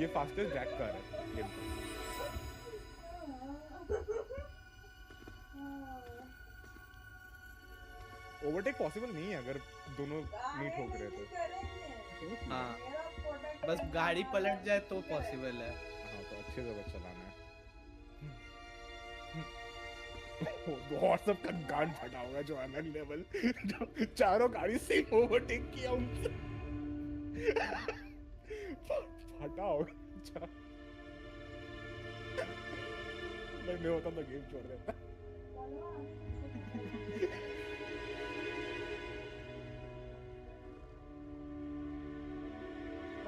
ये fastest drag car है game का। ओवरटेक पॉसिबल नहीं है अगर दोनों मीट हो रहे तो। हाँ बस गाड़ी पलट जाए तो पॉसिबल है। हाँ तो अच्छे से बस चलाना है। व्हाट्सएप का गांड फटा होगा जो अलग लेवल, जो चारों गाड़ी से ओवरटेक किया उनसे। फटा होगा। मैं होता तो गेम छोड़ देता।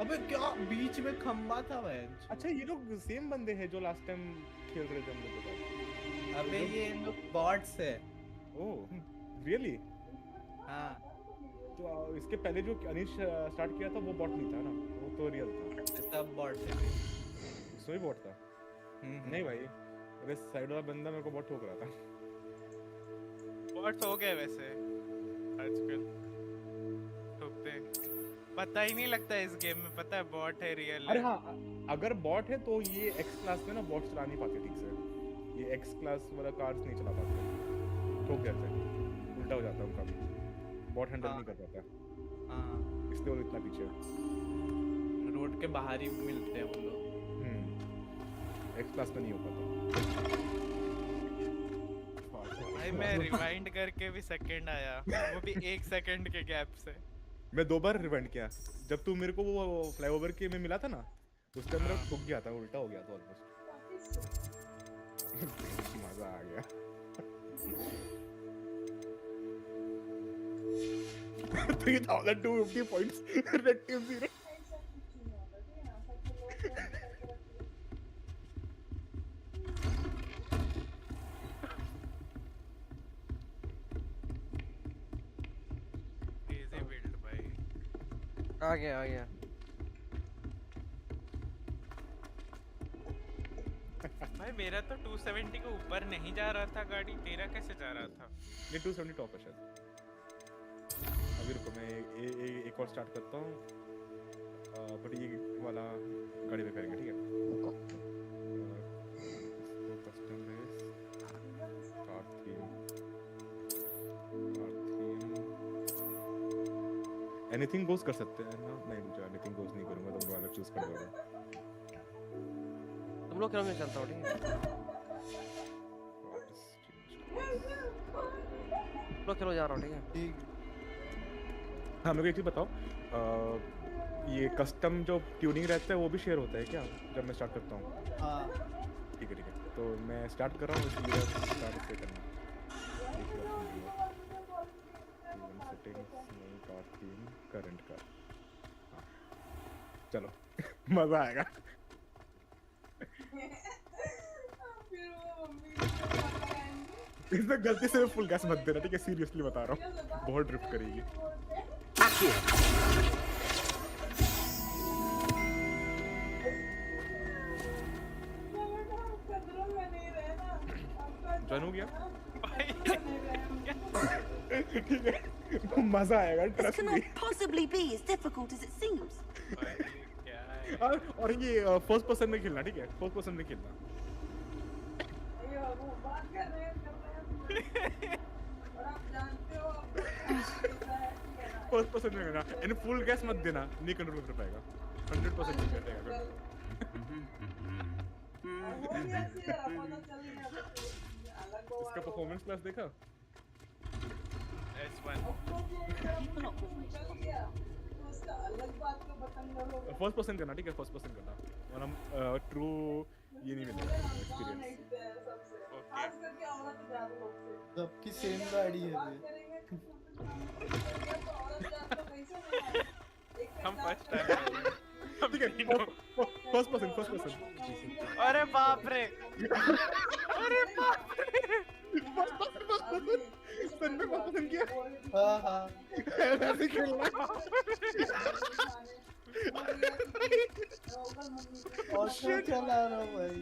अबे क्या बीच में खंबा था वह। अच्छा ये लोग सेम बंदे हैं जो लास्ट टाइम खेल रहे थे हम लोग के साथ। अबे ये लोग बॉट्स है। Oh really? हाँ तो इसके पहले जो अनिश स्टार्ट किया था वो बॉट नहीं था ना, वो तो रियल था। सब बॉट है। उसमें बॉट था? नहीं भाई, अरे साइड वाला बंदा मेरे को बहुत ठोक रहा था। बॉट हो गए वैसे आजकल, ठोकते पता ही नहीं लगता इस गेम में, पता है बॉट है रियल है। अरे हाँ, अगर बॉट है तो ये एक्स क्लास में ना बॉट चला नहीं पाते ठीक से। ये एक्स क्लास वाला कार्स नहीं चला पाते, ठोक जाते हैं, उल्टा हो जाता है उनका भी, बॉट हैंडल नहीं कर पाता। हाँ इसलिए वो इतना पीछे है। रोड के बाहर ही मिलते हैं वो लोग। एक्स क्लास में नहीं हो पाता। भाई मैं रिवाइंड करके भी सेकंड आया, वो भी 1 सेकंड के गैप से। मैं 2 बार रिवाइंड किया। जब तू मेरे को वो फ्लाईओवर के में मिला था ना, उसके अंदर ठुक गया था, उल्टा हो गया था ऑलमोस्ट। मजा आ गया। 3250 points, red team 0। Easy build भाई। आ गया। भाई मेरा तो 270 के ऊपर नहीं जा रहा था गाड़ी, तेरा कैसे जा रहा था? ये 270 टॉप है शायद। अभी रुको मैं एक और स्टार्ट करता हूँ, बट ये वाला गाड़ी पे करेंगे ठीक है। Custom race, car theme, anything goes कर सकते हैं ना? नहीं मुझे एनीथिंग गोस नहीं करूंगा, तो मैं वाला चूज कर लूंगा। तुम लोग खेलोगे, चलता हो ठीक है। तुम लोग खेलो, जा रहा हूँ ठीक है। हाँ मेरे को एक चीज़ बताओ, ये कस्टम जो ट्यूनिंग रहता है वो भी शेयर होता है क्या जब मैं स्टार्ट करता हूँ? हाँ ठीक है तो मैं स्टार्ट कर रहा हूँ, इसलिए स्टार्ट से करना। सेटिंग्स, नई कार थीम, करंट कार। हाँ चलो मज़ा आएगा। इसमें गलती से फुल गैस मत देना ठीक है, सीरियसली बता रहा हूँ, बहुत ड्रिफ्ट करेगी। जॉइन हो गया? ठीक है मजा आएगा, This trust me. cannot possibly be as difficult as it seems. क्या है? और ये फर्स्ट पर्सन में खेलना ठीक है, फर्स्ट पर्सन में खेलना। फर्स्ट पर्सन में खेलना, इन फुल गैस मत देना, नहीं कंट्रोल कर पाएगा। 100% नहीं कर पाएगा। इसका परफॉर्मेंस क्लास देखा? S1 फर्स्ट पर्सन करना ठीक है, फर्स्ट पर्सन करना, वरना ट्रू ये नहीं मिलेगा एक्सपीरियंस। सबकी सेम गाड़ी है हम फर्स्ट टाइम ठीक है फर्स्ट पर्सन। अरे बाप रे, अरे बाप रे, फर्स्ट पर्सन किया। हाँ हाँ ऐसे खेलना। ऑटो चला रहा हूँ भाई।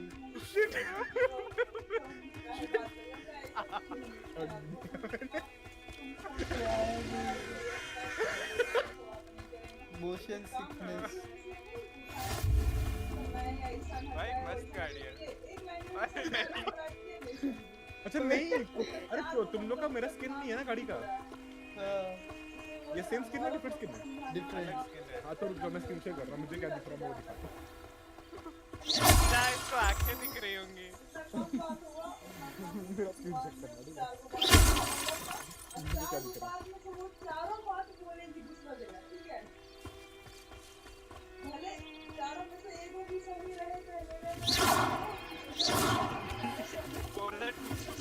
Motion sickness. भाई मस्त गाड़ी है। अच्छा नहीं, अरे तुम लोग का मेरा स्किन नहीं है ना गाड़ी का, ये सेम स्किन है डिफरेंट स्किन है? डिफरेंट। हाँ तो रुक जाओ, मैं स्क्रीन शेयर कर रहा हूँ, मुझे क्या दिख रहा है मैं वो दिखाता हूँ। अच्छा इसको आंखें दिख रही होंगी। मेरा स्क्रीन चेक करना ठीक है, मुझे क्या दिख रहा है।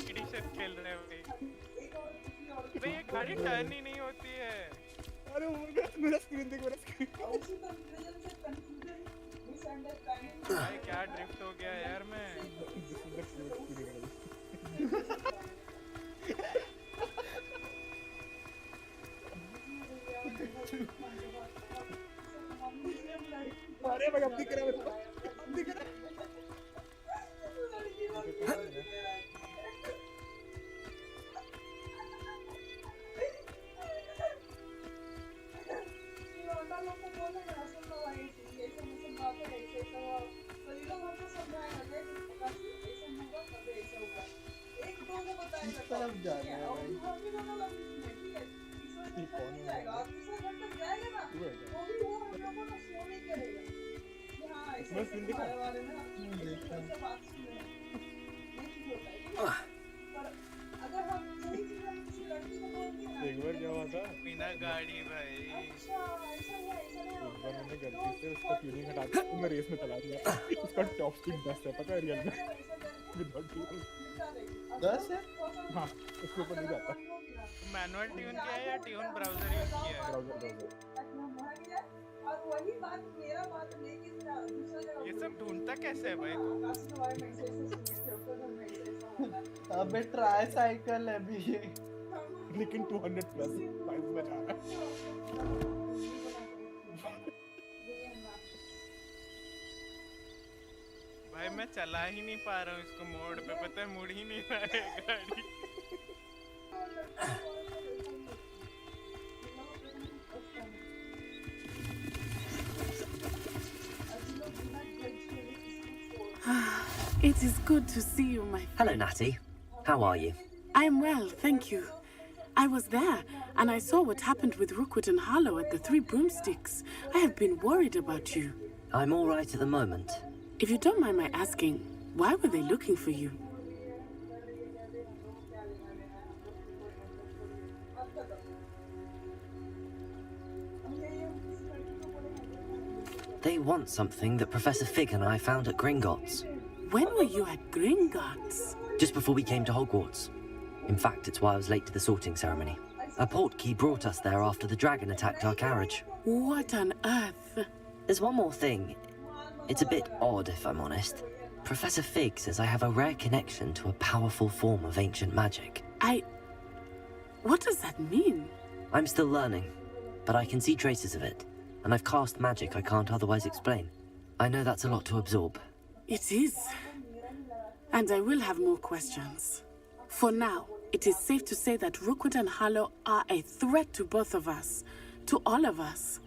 एडिशन खेल रहे हैं भाई ये गाड़ी टर्न ही नहीं होती है। अरे मेरा स्क्रीन देख, मेरा स्क्रीन। भाई क्या ड्रिफ्ट हो गया यार मैं। अरे भाई अब दिख रहा है, अब दिख रहा है। किस तरफ जा रहे हैं भाई? मैं स्क्रीन दिखा एक बार क्या हुआ था, बिना गाड़ी भाई। एक बार मैंने गलती से उसका ट्यूनिंग हटा के मैं रेस में चला दिया। उसका टॉप स्पीड 10 है, पता है रियल में, विदाउट ट्यूनिंग 10 है? हाँ उसके ऊपर नहीं जाता। मैनुअल ट्यून किया है या ट्यून ब्राउजर यूज किया है? ब्राउजर। ये सब ढूंढता कैसे है भाई तू? अबे ट्राई साइकिल है भी ये। लेकिन 200 प्लस प्राइस में जा रहा है। भाई मैं चला ही नहीं पा रहा हूँ इसको मोड पे, पता है मुड़ ही नहीं रहा है गाड़ी। It is good to see you, my friend. Hello, Natty. How are you? I am well, thank you. I was there, and I saw what happened with Rookwood and Harlow at the Three Broomsticks. I have been worried about you. I'm all right at the moment. If you don't mind my asking, why were they looking for you? They want something that Professor Fig and I found at Gringotts. When were you at Gringotts? Just before we came to Hogwarts. In fact, it's why I was late to the sorting ceremony. A portkey brought us there after the dragon attacked our carriage. What on earth? There's one more thing. It's a bit odd, if I'm honest. Professor Fig says I have a rare connection to a powerful form of ancient magic. What does that mean? I'm still learning, but I can see traces of it. And I've cast magic I can't otherwise explain. I know that's a lot to absorb. It is. And I will have more questions. For now, it is safe to say that Rookwood and Harlow are a threat to both of us. To all of us.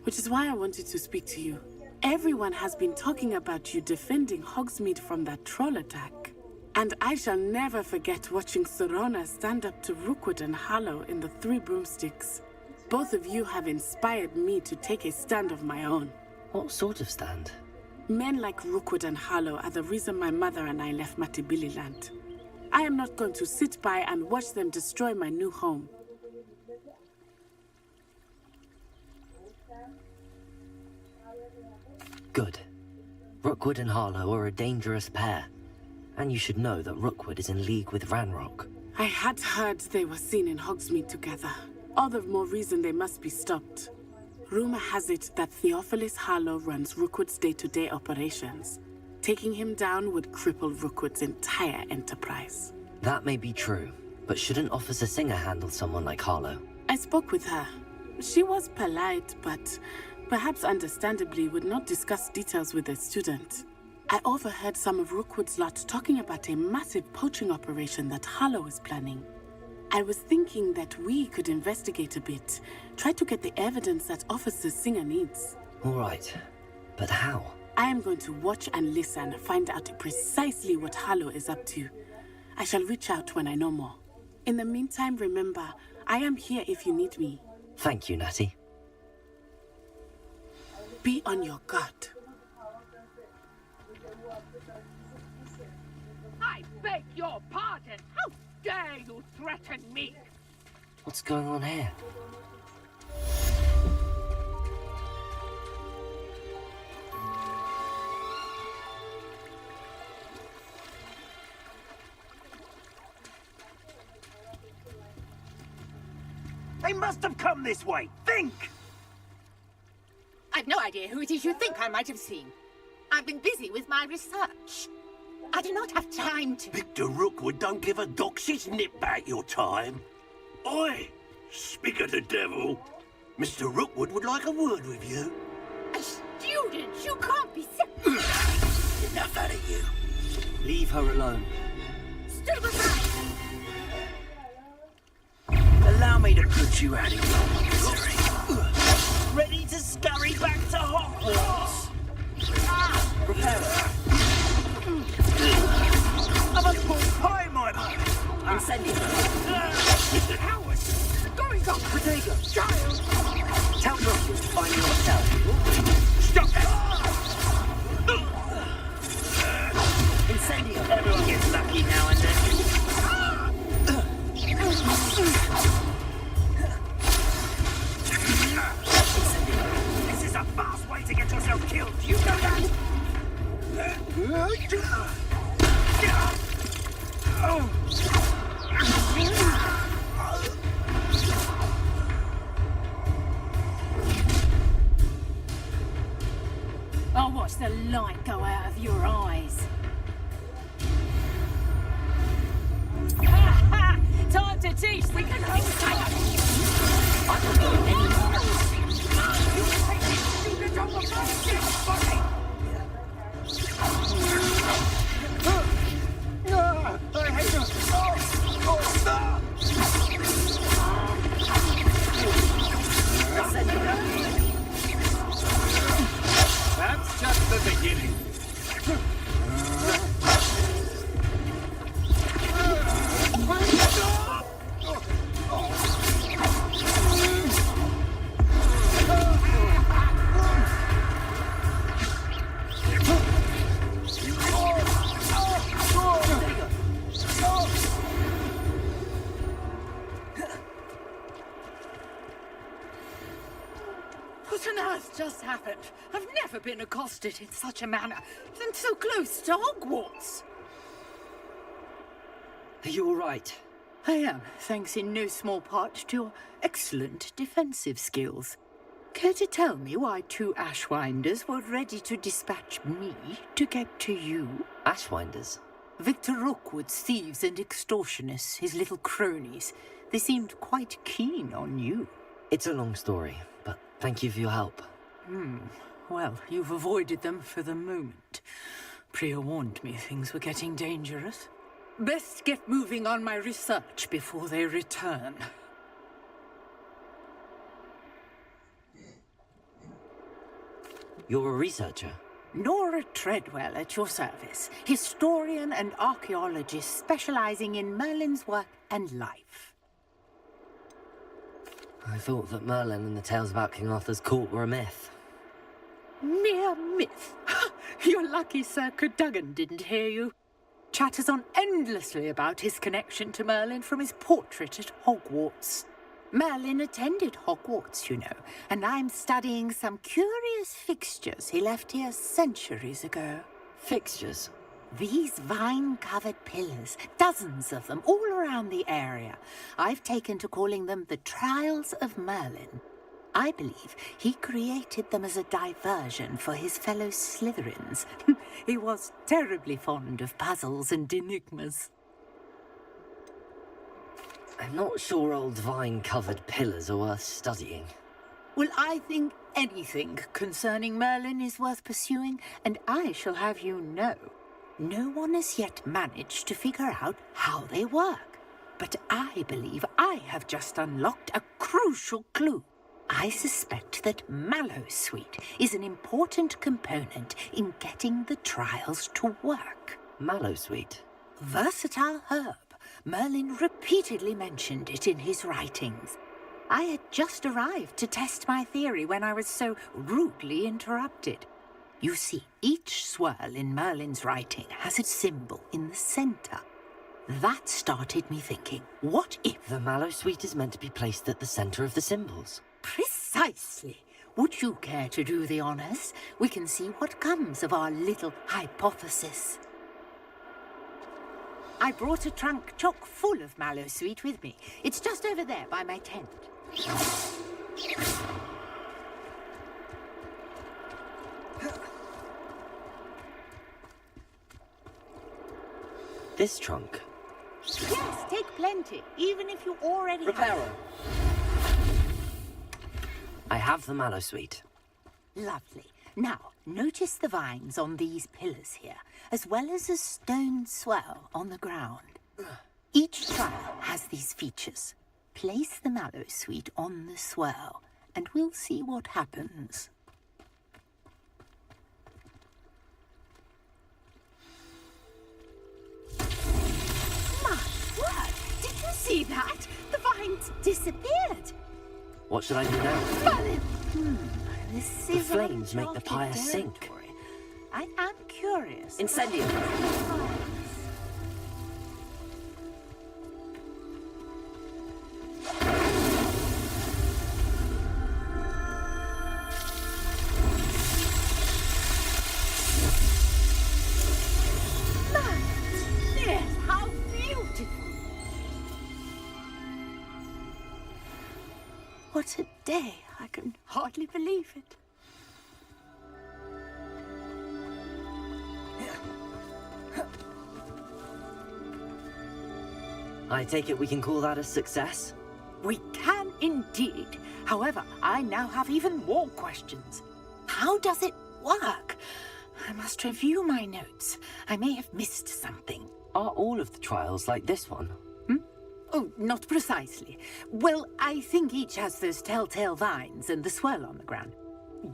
Which is why I wanted to speak to you. Everyone has been talking about you defending Hogsmeade from that troll attack. And I shall never forget watching Sorona stand up to Rookwood and Harlow in the Three Broomsticks. Both of you have inspired me to take a stand of my own. What sort of stand? Men like Rookwood and Harlow are the reason my mother and I left Matibili land. I am not going to sit by and watch them destroy my new home. Good. Rookwood and Harlow are a dangerous pair. And you should know that Rookwood is in league with Ranrock. I had heard they were seen in Hogsmeade together. All the more reason they must be stopped. Rumor has it that Theophilus Harlow runs Rookwood's day-to-day operations. Taking him down would cripple Rookwood's entire enterprise. That may be true, but shouldn't Officer Singer handle someone like Harlow? I spoke with her. She was polite, but perhaps understandably would not discuss details with a student. I overheard some of Rookwood's lot talking about a massive poaching operation that Harlow is planning. I was thinking that we could investigate a bit, try to get the evidence that Officer Singer needs. All right, but how? I am going to watch and listen, find out precisely what Harlow is up to. I shall reach out when I know more. In the meantime, remember, I am here if you need me. Thank you, Natty. Be on your guard. I beg your pardon. How dare you threaten me? What's going on here? They must have come this way. Think! I've no idea who it is you think I might have seen. I've been busy with my research. I do not have time to... Victor Rookwood don't give a doxy's nip back your time. Oi! Speak of the devil. Mr. Rookwood would like a word with you. A student? You can't be so... Enough out of you. Leave her alone. Step aside! Allow me to put you out of your misery. Ready to scurry back to Hogwarts. Prepare her. I'm a pork pie, my man. Incendio. Mr. Howard. Going on! Protego. Child. Tell Rookwood to find you yourself. Stop that. Incendio. Everyone gets lucky now and then. This is a fast way to get yourself killed. You know that? I'll watch the light go out of your eyes. Time to teach the I don't know anymore. That's just the beginning. What on earth just happened? I've never been accosted in such a manner, and so close to Hogwarts. Are you all right? I am, thanks in no small part to your excellent defensive skills. Care to tell me why two Ashwinders were ready to dispatch me to get to you? Ashwinders. Victor Rookwood's thieves and extortionists, his little cronies. They seemed quite keen on you. It's a long story, but thank you for your help. Well, you've avoided them for the moment. Priya warned me things were getting dangerous. Best get moving on my research before they return. You're a researcher? Nora Treadwell at your service, historian and archaeologist specializing in Merlin's work and life. I thought that Merlin and the tales about King Arthur's court were a myth. Mere myth. You're lucky Sir Cadogan didn't hear you. Chatters on endlessly about his connection to Merlin from his portrait at Hogwarts. Merlin attended Hogwarts, you know, and I'm studying some curious fixtures he left here centuries ago. Fixtures? These vine-covered pillars, dozens of them, all around the area. I've taken to calling them the Trials of Merlin. I believe he created them as a diversion for his fellow Slytherins. He was terribly fond of puzzles and enigmas. I'm not sure old vine-covered pillars are worth studying. Well, I think anything concerning Merlin is worth pursuing, and I shall have you know. No one has yet managed to figure out how they work. But I believe I have just unlocked a crucial clue. I suspect that mallowsweet is an important component in getting the trials to work. Mallowsweet. Versatile herb. Merlin repeatedly mentioned it in his writings. I had just arrived to test my theory when I was so rudely interrupted. You see, each swirl in Merlin's writing has a symbol in the center. That started me thinking, what if... The mallowsweet is meant to be placed at the center of the symbols. Precisely. Would you care to do the honors? We can see what comes of our little hypothesis. I brought a trunk chock full of mallowsweet with me. It's just over there by my tent. This trunk. Yes, take plenty, even if you already have... Reparo. I have the mallowsweet. Lovely. Now, notice the vines on these pillars here, as well as a stone swell on the ground. Each trial has these features. Place the mallowsweet on the swell, and we'll see what happens. My word! Did you see that? The vines disappeared. What should I do now? Merlin! This The is flames make the uncharted pyre sink. territory. I am curious. Incendio. Yes, how beautiful! What a day! I can hardly believe it. I take it we can call that a success? We can indeed. However, I now have even more questions. How does it work? I must review my notes. I may have missed something. Are all of the trials like this one? Oh, not precisely. Well, I think each has those telltale vines and the swirl on the ground.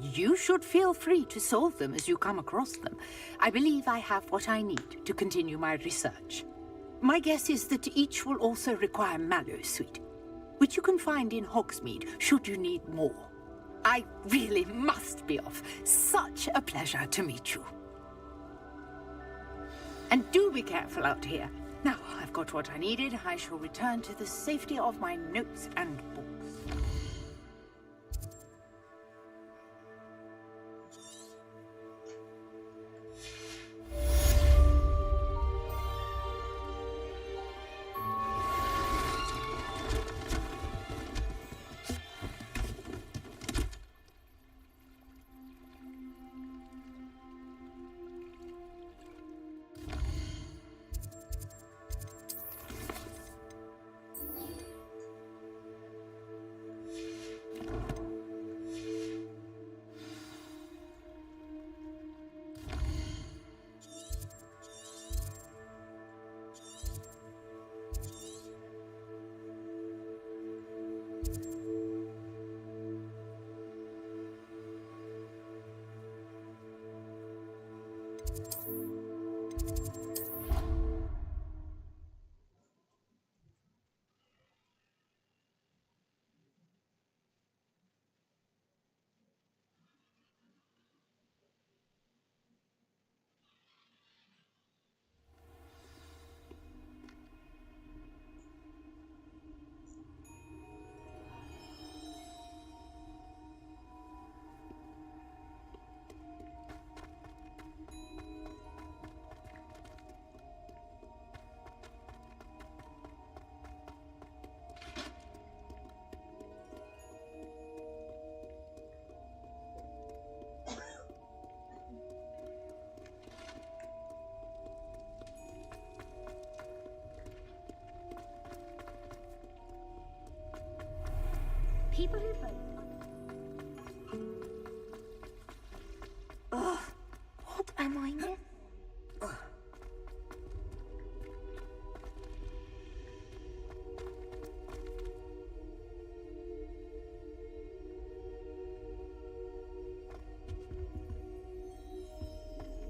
You should feel free to solve them as you come across them. I believe I have what I need to continue my research. My guess is that each will also require mallowsweet, which you can find in Hogsmeade should you need more. I really must be off. Such a pleasure to meet you. And do be careful out here. Now I've got what I needed, I shall return to the safety of my notes and books. People who vote. Ugh, what am I missing?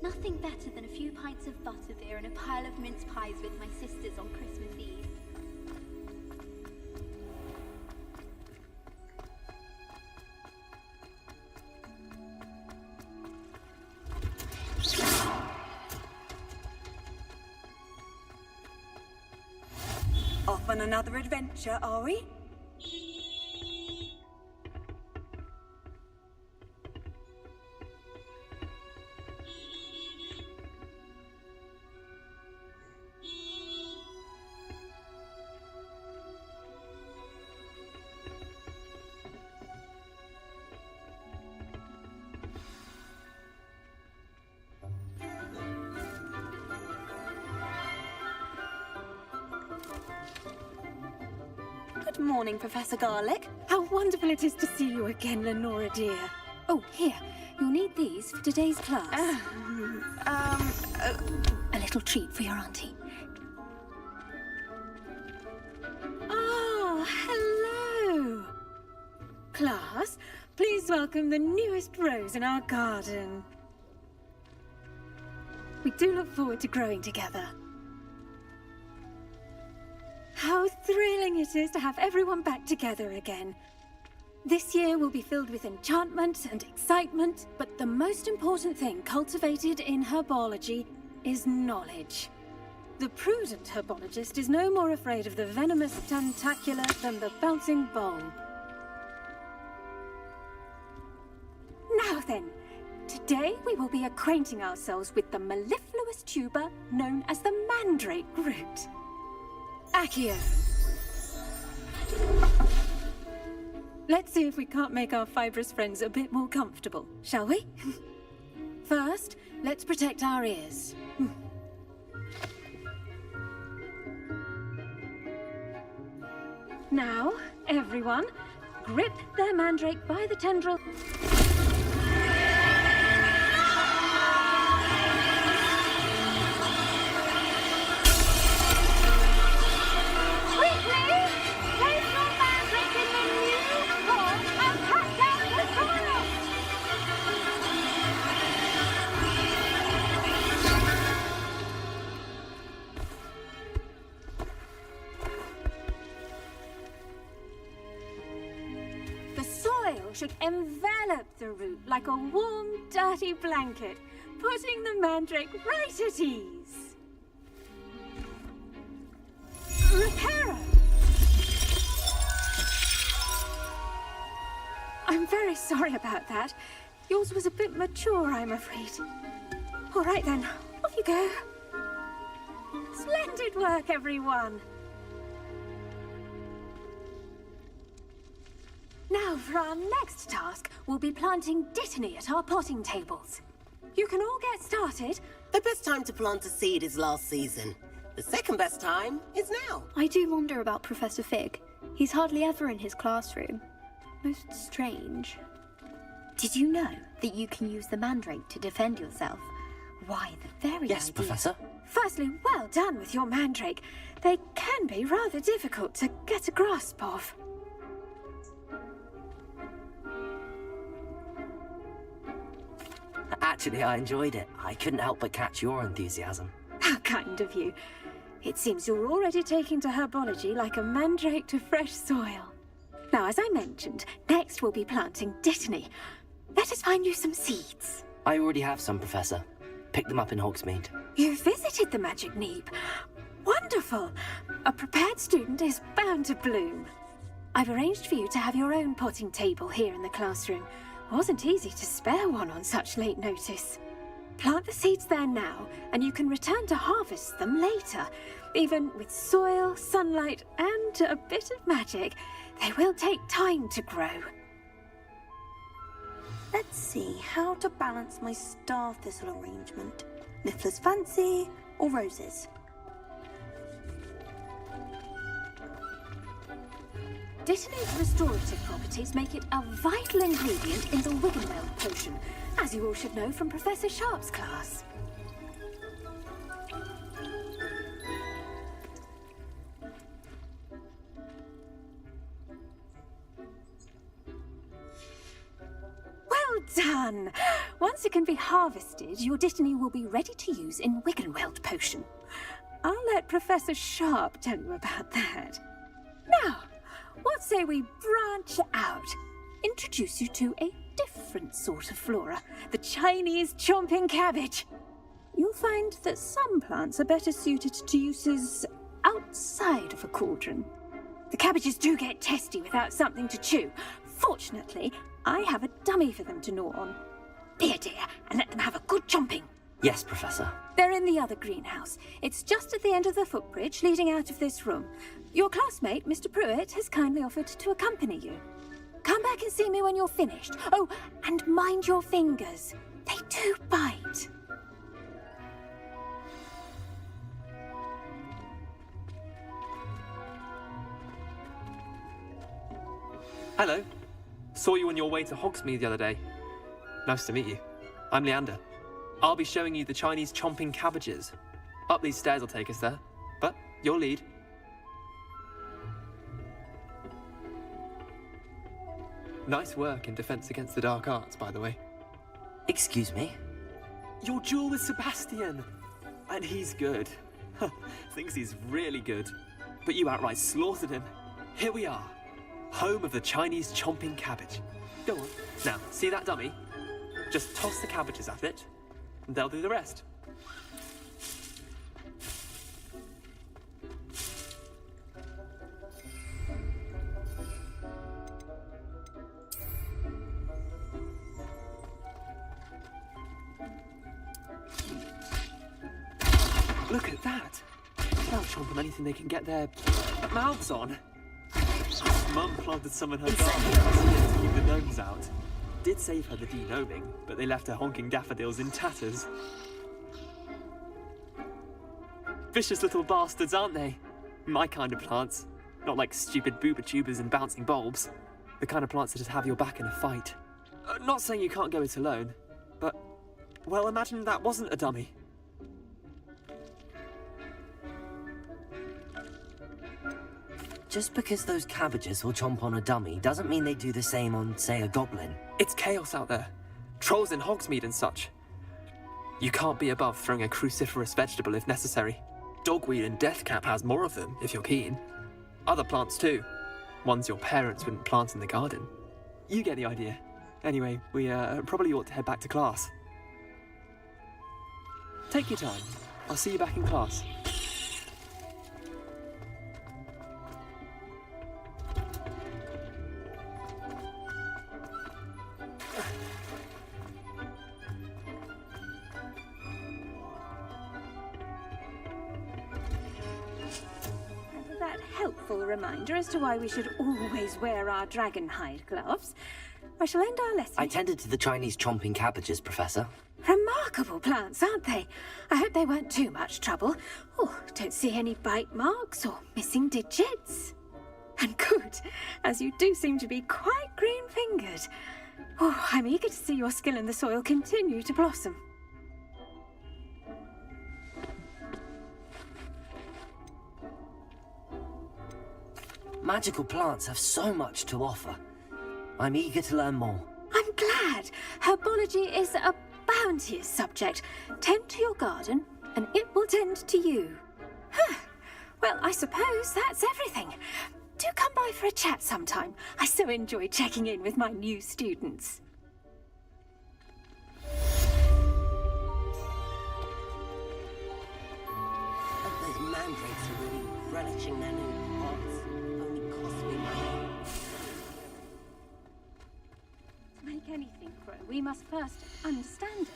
Nothing better than a few pints of butterbeer and a pile of mince pies with my sisters on Christmas Eve. Off on another adventure, are we? Good morning, Professor Garlick. How wonderful it is to see you again, Lenora dear. Oh, here. You'll need these for today's class. A little treat for your auntie. Oh, hello. Class, please welcome the newest rose in our garden. We do look forward to growing together. How thrilling it is to have everyone back together again. This year will be filled with enchantment and excitement, but the most important thing cultivated in herbology is knowledge. The prudent herbologist is no more afraid of the venomous tentacula than the bouncing bulb. Now then, today we will be acquainting ourselves with the mellifluous tuber known as the mandrake root. IQOO. Let's see if we can't make our fibrous friends a bit more comfortable, shall we? First, let's protect our ears. Now, everyone, grip their mandrake by the tendril. Should envelop the root like a warm, dirty blanket, putting the mandrake right at ease. Reparo! I'm very sorry about that. Yours was a bit mature, I'm afraid. All right then, off you go. Splendid work, everyone. Now, for our next task, we'll be planting dittany at our potting tables. You can all get started. The best time to plant a seed is last season. The second best time is now. I do wonder about Professor Fig. He's hardly ever in his classroom. Most strange. Did you know that you can use the mandrake to defend yourself? Why, the very Yes, idea... Professor. Firstly, well done with your mandrake. They can be rather difficult to get a grasp of. Actually, I enjoyed it. I couldn't help but catch your enthusiasm. How kind of you. It seems you're already taking to herbology like a mandrake to fresh soil. Now, as I mentioned, next we'll be planting dittany. Let us find you some seeds. I already have some, Professor. Picked them up in Hogsmeade. You visited the Magic Neep. Wonderful. A prepared student is bound to bloom. I've arranged for you to have your own potting table here in the classroom. Wasn't easy to spare one on such late notice. Plant the seeds there now, and you can return to harvest them later. Even with soil, sunlight, and a bit of magic, they will take time to grow. Let's see how to balance my star thistle arrangement. Niffler's fancy or roses? Dittany's restorative properties make it a vital ingredient in the Wiggenweld potion, as you all should know from Professor Sharp's class. Well done. Once it can be harvested, your Dittany will be ready to use in Wiggenweld potion. I'll let Professor Sharp tell you about that. Now, what say we branch out? Introduce you to a different sort of flora, the Chinese chomping cabbage. You'll find that some plants are better suited to uses outside of a cauldron. The cabbages do get testy without something to chew. Fortunately, I have a dummy for them to gnaw on. Be a dear and let them have a good chomping. Yes, Professor. They're in the other greenhouse. It's just at the end of the footbridge leading out of this room. Your classmate, Mr. Pruitt, has kindly offered to accompany you. Come back and see me when you're finished. Oh, and mind your fingers. They do bite. Hello. Saw you on your way to Hogsmeade the other day. Nice to meet you. I'm Leander. I'll be showing you the Chinese chomping cabbages. Up these stairs will take us there, but you'll lead. Nice work in Defense Against the Dark Arts, by the way. Excuse me? Your duel with Sebastian! And he's good. Thinks he's really good. But you outright slaughtered him. Here we are. Home of the Chinese chomping cabbage. Go on. Now, see that dummy? Just toss the cabbages at it, and they'll do the rest. Look at that! They'll chomp on anything they can get their mouths on. Mum planted some in her garden last year to keep the gnomes out. Did save her the de-gnoming, but they left her honking daffodils in tatters. Vicious little bastards, aren't they? My kind of plants. Not like stupid booba tubers and bouncing bulbs. The kind of plants that just have your back in a fight. Not saying you can't go it alone, but... well, imagine that wasn't a dummy. Just because those cabbages will chomp on a dummy doesn't mean they do the same on, say, a goblin. It's chaos out there. Trolls in Hogsmeade and such. You can't be above throwing a cruciferous vegetable if necessary. Dogweed and deathcap has more of them, if you're keen. Other plants too. Ones your parents wouldn't plant in the garden. You get the idea. Anyway, we probably ought to head back to class. Take your time. I'll see you back in class. Helpful reminder as to why we should always wear our dragon hide gloves. I shall end our lesson. I tended to the Chinese chomping cabbages, Professor. Remarkable plants, aren't they? I hope they weren't too much trouble. Oh, don't see any bite marks or missing digits. And good, as you do seem to be quite green-fingered. Oh, I'm eager to see your skill in the soil continue to blossom. Magical plants have so much to offer. I'm eager to learn more. I'm glad. Herbology is a bounteous subject. Tend to your garden, and it will tend to you. Huh. Well, I suppose that's everything. Do come by for a chat sometime. I so enjoy checking in with my new students. Those mandrakes are really relishing their new pots. Only cost me money. To make anything grow, we must first understand it.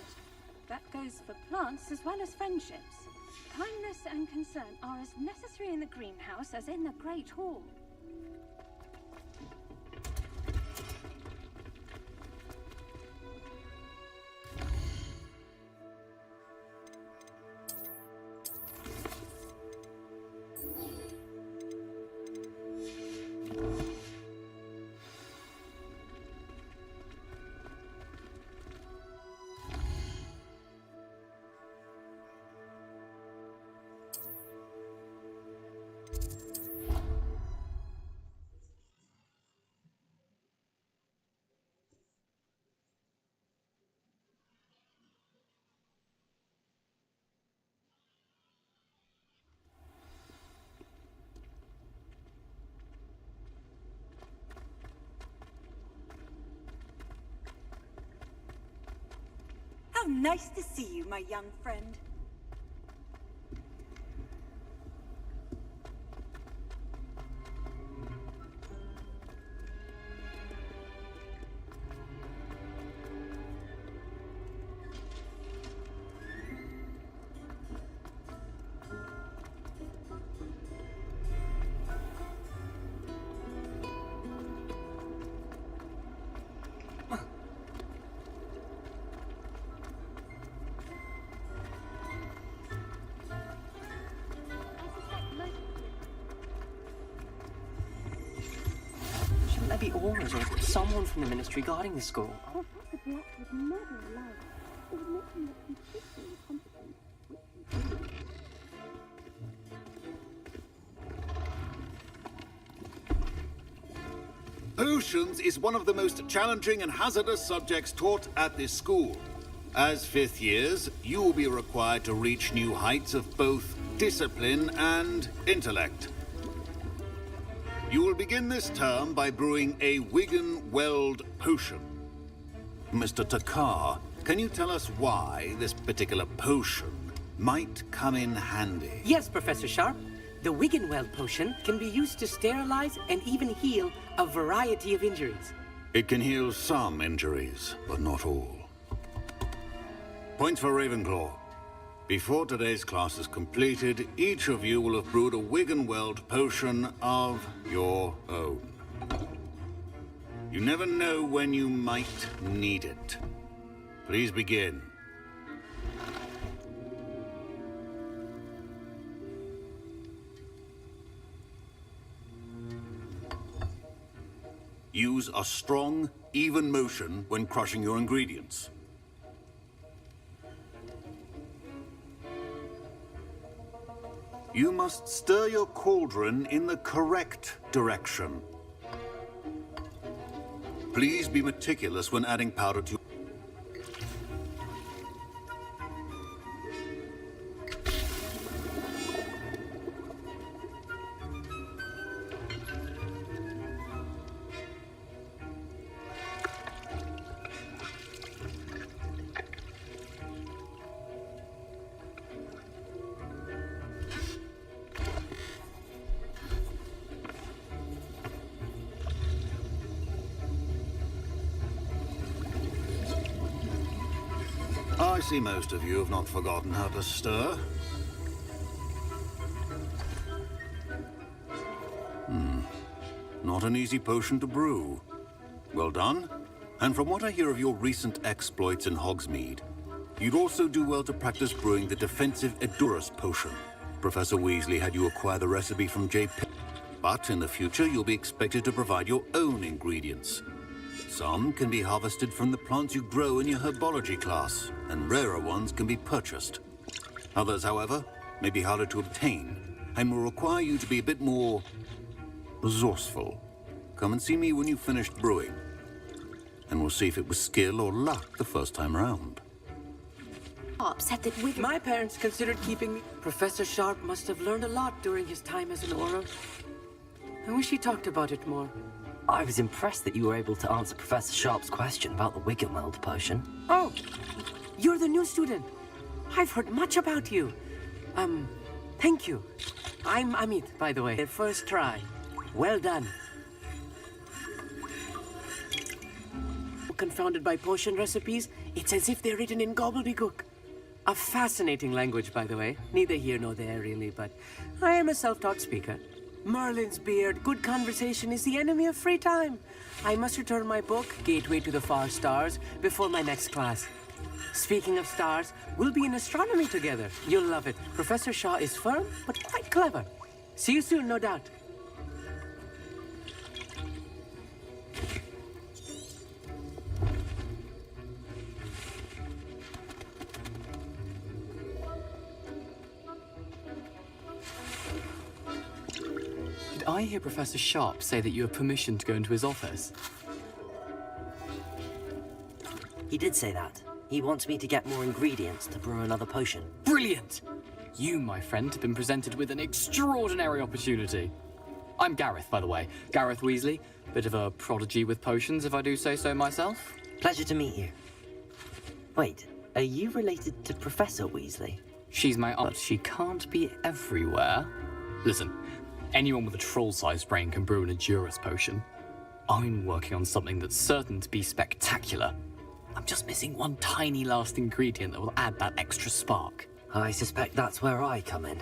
That goes for plants as well as friendships. Kindness and concern are as necessary in the greenhouse as in the Great Hall. So nice to see you, my young friend. Shouldn't there be auras or someone from the ministry guarding the school? Professor Black would never allow it. It would make him look completely incompetent, which he did. Potions is one of the most challenging and hazardous subjects taught at this school. As fifth years, you will be required to reach new heights of both discipline and intellect. You will begin this term by brewing a Wigan-Weld potion. Mr. Takar, can you tell us why this particular potion might come in handy? Yes, Professor Sharp. The Wigan-Weld potion can be used to sterilize and even heal a variety of injuries. It can heal some injuries, but not all. Points for Ravenclaw. Before today's class is completed, each of you will have brewed a Wigan-Weld potion of your own. You never know when you might need it. Please begin. Use a strong, even motion when crushing your ingredients. You must stir your cauldron in the correct direction. Please be meticulous when adding powder to... I see most of you have not forgotten how to stir. Not an easy potion to brew. Well done. And from what I hear of your recent exploits in Hogsmeade, you'd also do well to practice brewing the defensive Edurus potion. Professor Weasley had you acquire the recipe from J.P. But in the future, you'll be expected to provide your own ingredients. Some can be harvested from the plants you grow in your herbology class, and rarer ones can be purchased. Others, however, may be harder to obtain, and will require you to be a bit more resourceful. Come and see me when you've finished brewing, and we'll see if it was skill or luck the first time round. Sharp said that my parents considered keeping me. Professor Sharp must have learned a lot during his time as an Auror. I wish he talked about it more. I was impressed that you were able to answer Professor Sharp's question about the Wigan-Weld potion. Oh, you're the new student. I've heard much about you. Thank you. I'm Amit, by the way. First try. Well done. Confounded by potion recipes, it's as if they're written in gobbledygook. A fascinating language, by the way. Neither here nor there, really, but I am a self-taught speaker. Merlin's beard, good conversation is the enemy of free time. I must return my book, Gateway to the Far Stars, before my next class. Speaking of stars, we'll be in astronomy together. You'll love it. Professor Shaw is firm, but quite clever. See you soon, no doubt. Did I hear Professor Sharp say that you have permission to go into his office? He did say that. He wants me to get more ingredients to brew another potion. Brilliant! You, my friend, have been presented with an extraordinary opportunity. I'm Gareth, by the way. Gareth Weasley. Bit of a prodigy with potions, if I do say so myself. Pleasure to meet you. Wait, Are you related to Professor Weasley? She's my aunt. She can't be everywhere. Listen, anyone with a troll-sized brain can brew an Edurus potion. I'm working on something that's certain to be spectacular. I'm just missing one tiny last ingredient that will add that extra spark. I suspect that's where I come in.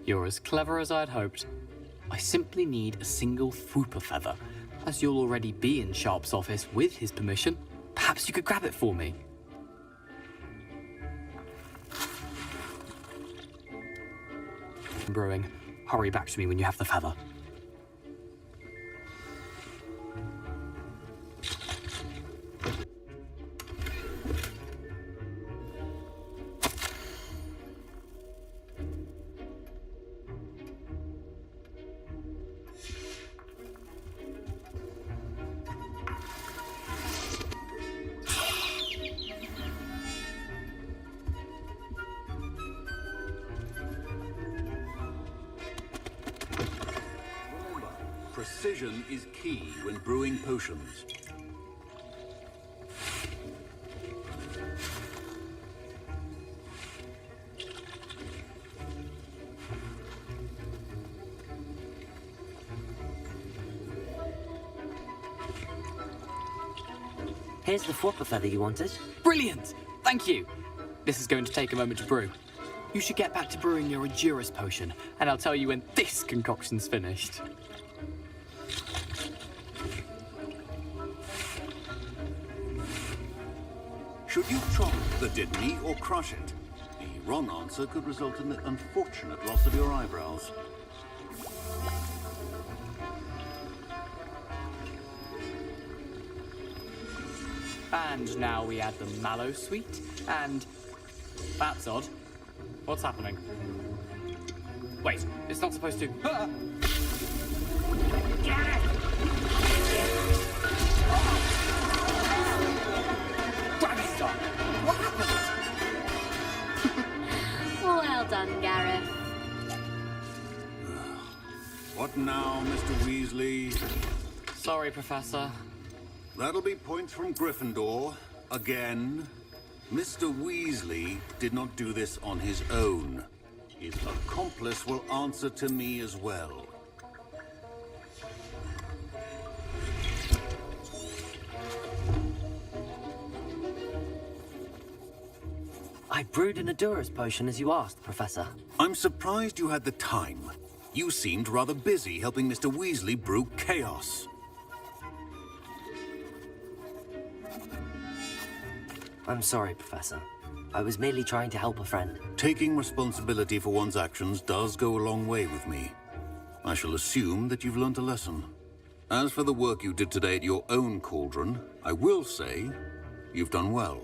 You're as clever as I'd hoped. I simply need a single Fwooper feather. As you'll already be in Sharp's office with his permission, perhaps you could grab it for me. Brewing. Hurry back to me when you have the feather. Precision is key when brewing potions. Here's the Fwooper feather you wanted. Brilliant! Thank you! This is going to take a moment to brew. You should get back to brewing your Edurus potion, and I'll tell you when this concoction's finished. Should you chop the Didney or crush it? The wrong answer could result in the unfortunate loss of your eyebrows. And now we add the mallow sweet, and... That's odd. What's happening? Wait, it's not supposed to... Ah! What happened? Well done, Gareth. What now, Mr. Weasley? Sorry, Professor. That'll be points from Gryffindor. Again. Mr. Weasley did not do this on his own. His accomplice will answer to me as well. I brewed an Edurus potion as you asked, Professor. I'm surprised you had the time. You seemed rather busy helping Mr. Weasley brew chaos. I'm sorry, Professor. I was merely trying to help a friend. Taking responsibility for one's actions does go a long way with me. I shall assume that you've learnt a lesson. As for the work you did today at your own cauldron, I will say you've done well.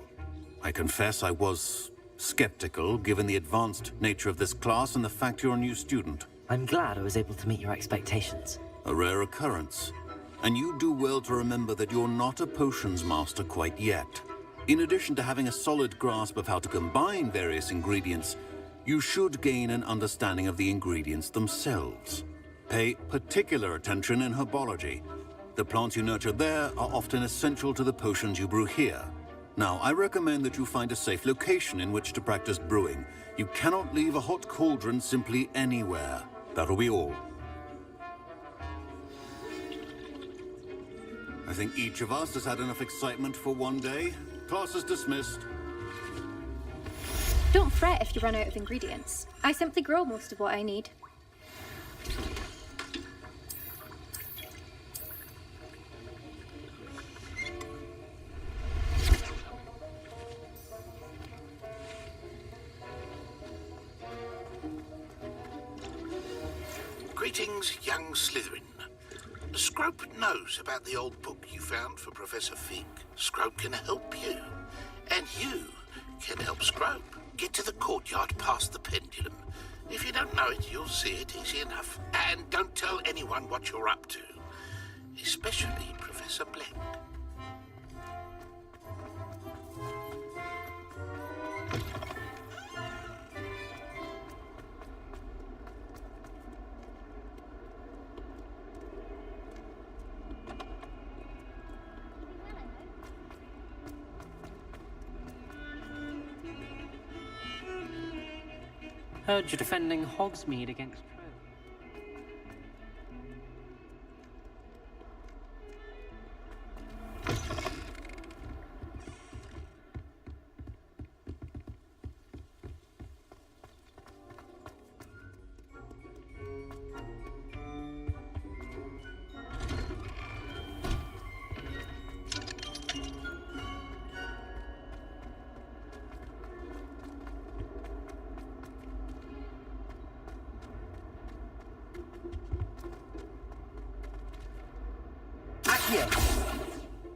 I confess I was skeptical, given the advanced nature of this class and the fact you're a new student. I'm glad I was able to meet your expectations. A rare occurrence. And you do well to remember that you're not a potions master quite yet. In addition to having a solid grasp of how to combine various ingredients, you should gain an understanding of the ingredients themselves. Pay particular attention in herbology. The plants you nurture there are often essential to the potions you brew here. Now, I recommend that you find a safe location in which to practice brewing. You cannot leave a hot cauldron simply anywhere. That'll be all. I think each of us has had enough excitement for one day. Class is dismissed. Don't fret if you run out of ingredients. I simply grow most of what I need. Greetings, young Slytherin. Scrope knows about the old book you found for Professor Fig. Scrope can help you. And you can help Scrope. Get to the courtyard past the pendulum. If you don't know it, you'll see it easy enough. And don't tell anyone what you're up to. Especially Professor Blank. Heard you're defending Hogsmeade against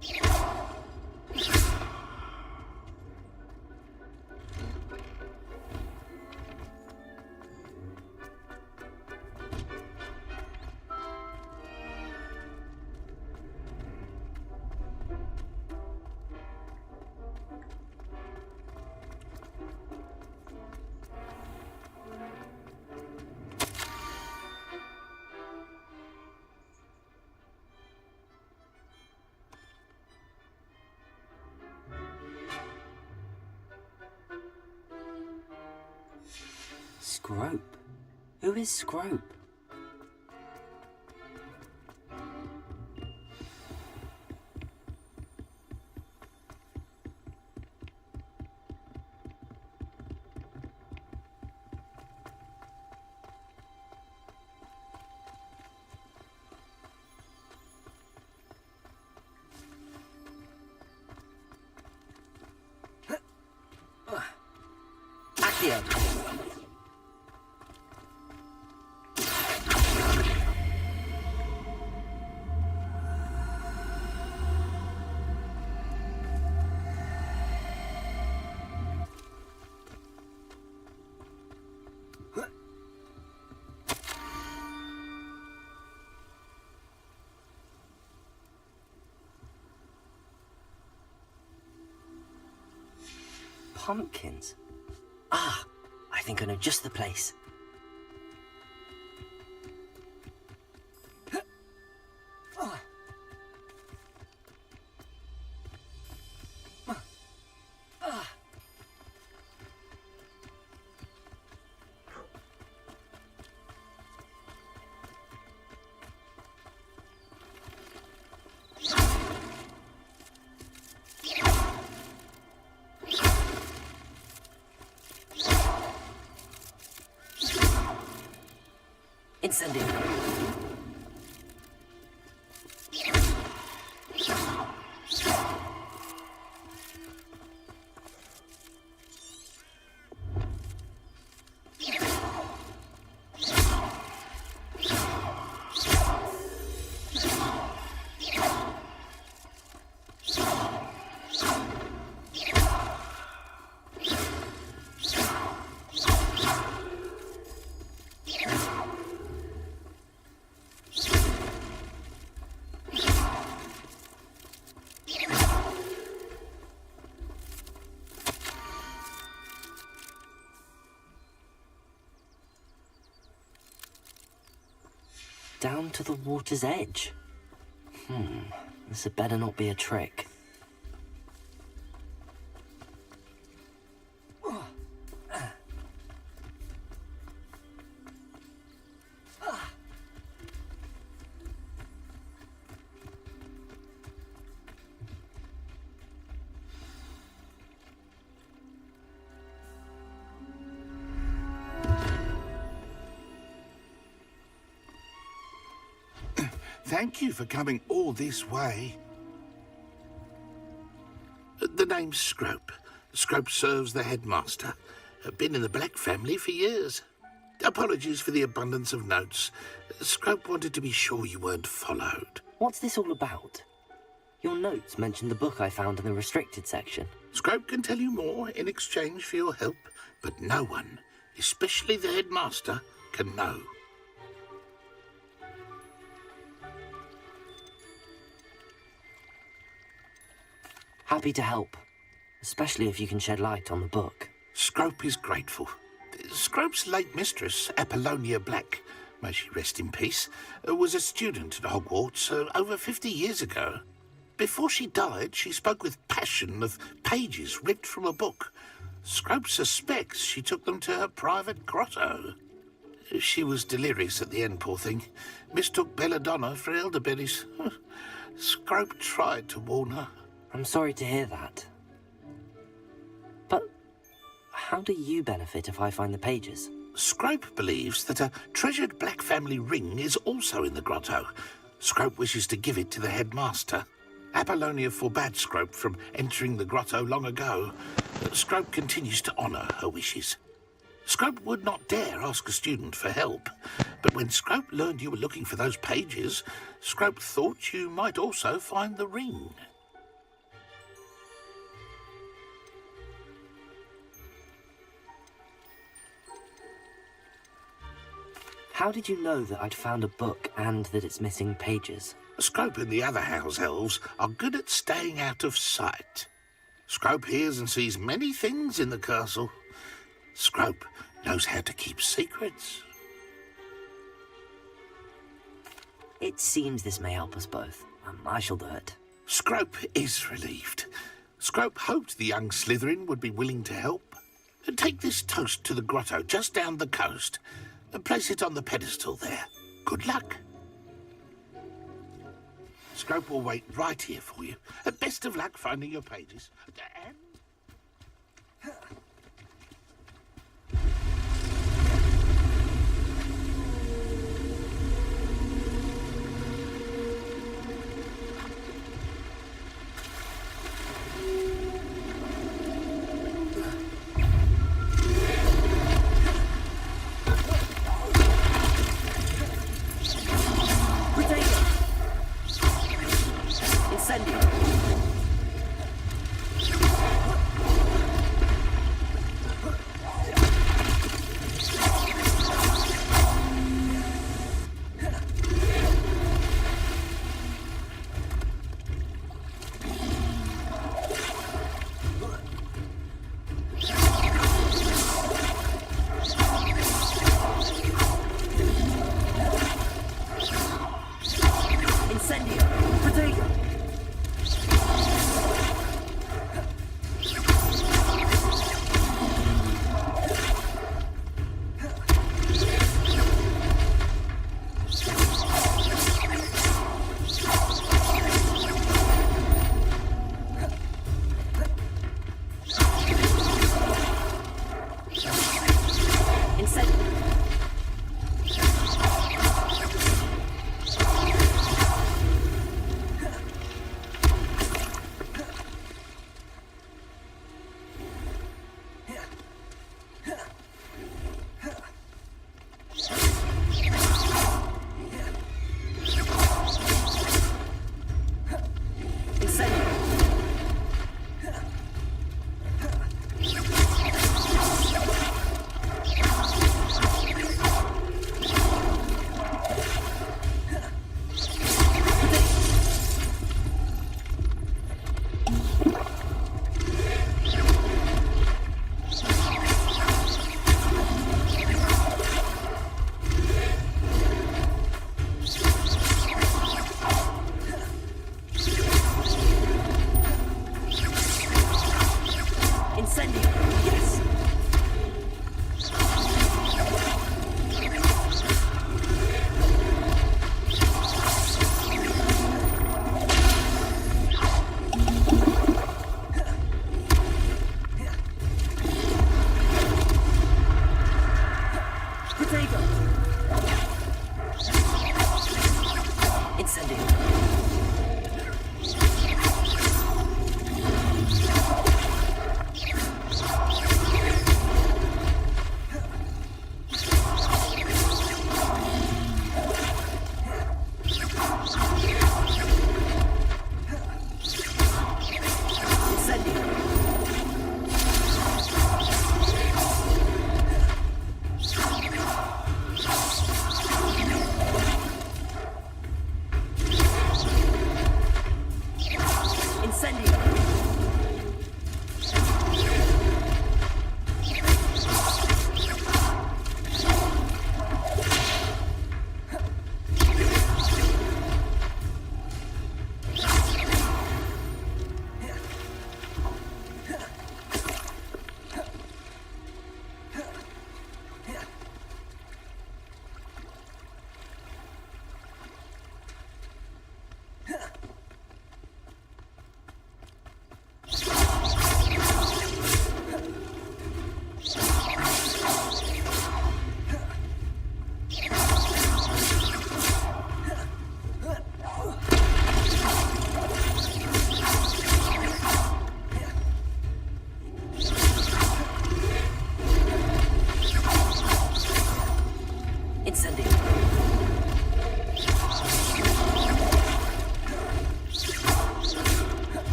True. Scrope? Who is Scrope? Accio! Pumpkins? Ah, I think I know just the place. Incendio. Down to the water's edge. This had better not be a trick. Thank you for coming all this way. The name's Scrope. Scrope serves the headmaster. Been in the Black family for years. Apologies for the abundance of notes. Scrope wanted to be sure you weren't followed. What's this all about? Your notes mentioned the book I found in the restricted section. Scrope can tell you more in exchange for your help, but no one, especially the headmaster, can know. Happy to help, especially if you can shed light on the book. Scrope is grateful. Scrope's late mistress, Apollonia Black, may she rest in peace, was a student at Hogwarts over 50 years ago. Before she died, she spoke with passion of pages ripped from a book. Scrope suspects she took them to her private grotto. She was delirious at the end, poor thing. Mistook belladonna for elderberries. Scrope tried to warn her. I'm sorry to hear that. But how do you benefit if I find the pages? Scrope believes that a treasured black family ring is also in the grotto. Scrope wishes to give it to the headmaster. Apollonia forbade Scrope from entering the grotto long ago. Scrope continues to honour her wishes. Scrope would not dare ask a student for help, but when Scrope learned you were looking for those pages, Scrope thought you might also find the ring. How did you know that I'd found a book and that it's missing pages? Scrope and the other house elves are good at staying out of sight. Scrope hears and sees many things in the castle. Scrope knows how to keep secrets. It seems this may help us both. I shall do it. Scrope is relieved. Scrope hoped the young Slytherin would be willing to help. Take this toast to the grotto just down the coast and place it on the pedestal there. Good luck. Scrope will wait right here for you. Best of luck finding your pages. And...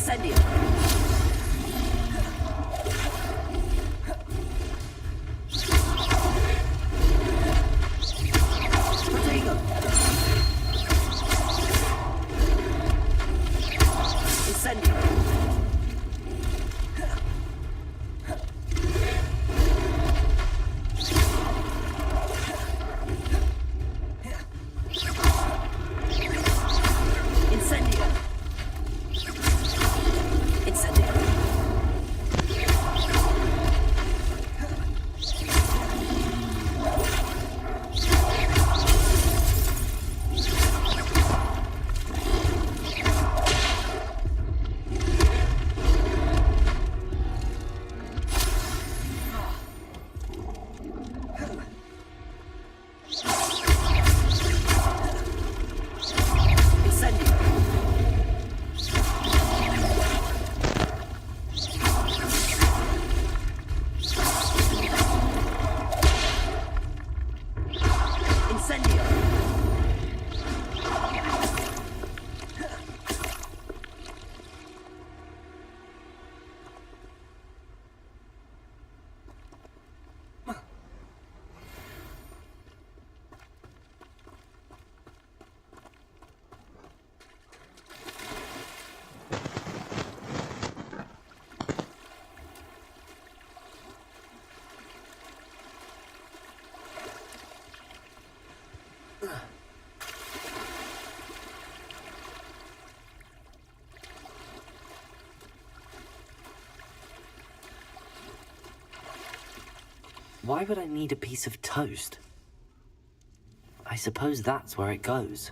Incendio. Protego. Incendio. Why would I need a piece of toast? I suppose that's where it goes.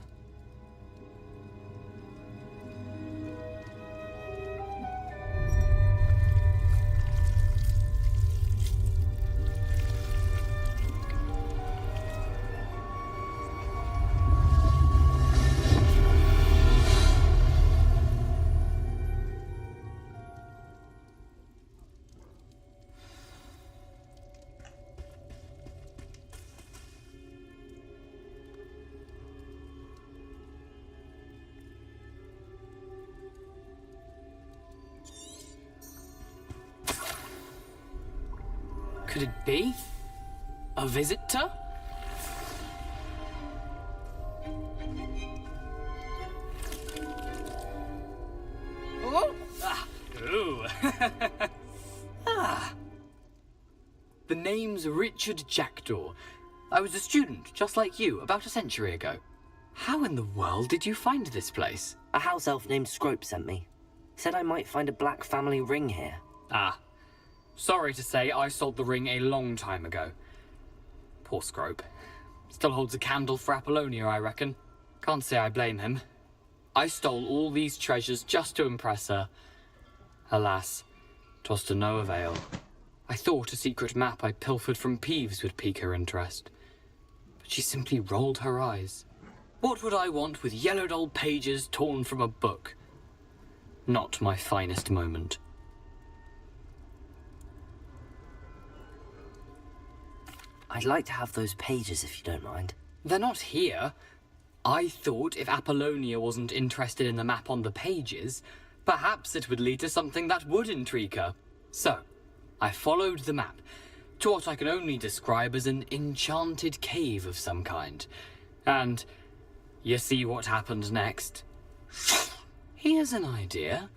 Could it be? A visitor? Oh! Ah. Ooh. Ah. The name's Richard Jackdaw. I was a student, just like you, about a century ago. How in the world did you find this place? A house elf named Scrope sent me. Said I might find a black family ring here. Ah. Sorry to say, I sold the ring a long time ago. Poor Scrope. Still holds a candle for Apollonia, I reckon. Can't say I blame him. I stole all these treasures just to impress her. Alas, 'twas to no avail. I thought a secret map I pilfered from Peeves would pique her interest. But she simply rolled her eyes. What would I want with yellowed old pages torn from a book? Not my finest moment. I'd like to have those pages if you don't mind. They're not here. I thought if Apollonia wasn't interested in the map on the pages, perhaps it would lead to something that would intrigue her. So, I followed the map to what I can only describe as an enchanted cave of some kind. And you see what happened next? Here's an idea.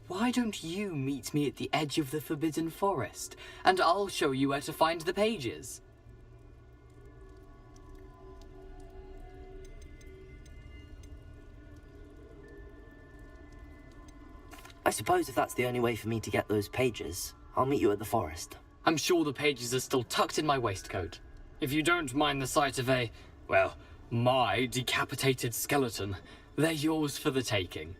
Why don't you meet me at the edge of the Forbidden Forest, and I'll show you where to find the pages. I suppose if that's the only way for me to get those pages, I'll meet you at the forest. I'm sure the pages are still tucked in my waistcoat. If you don't mind the sight of a, well, my decapitated skeleton, they're yours for the taking.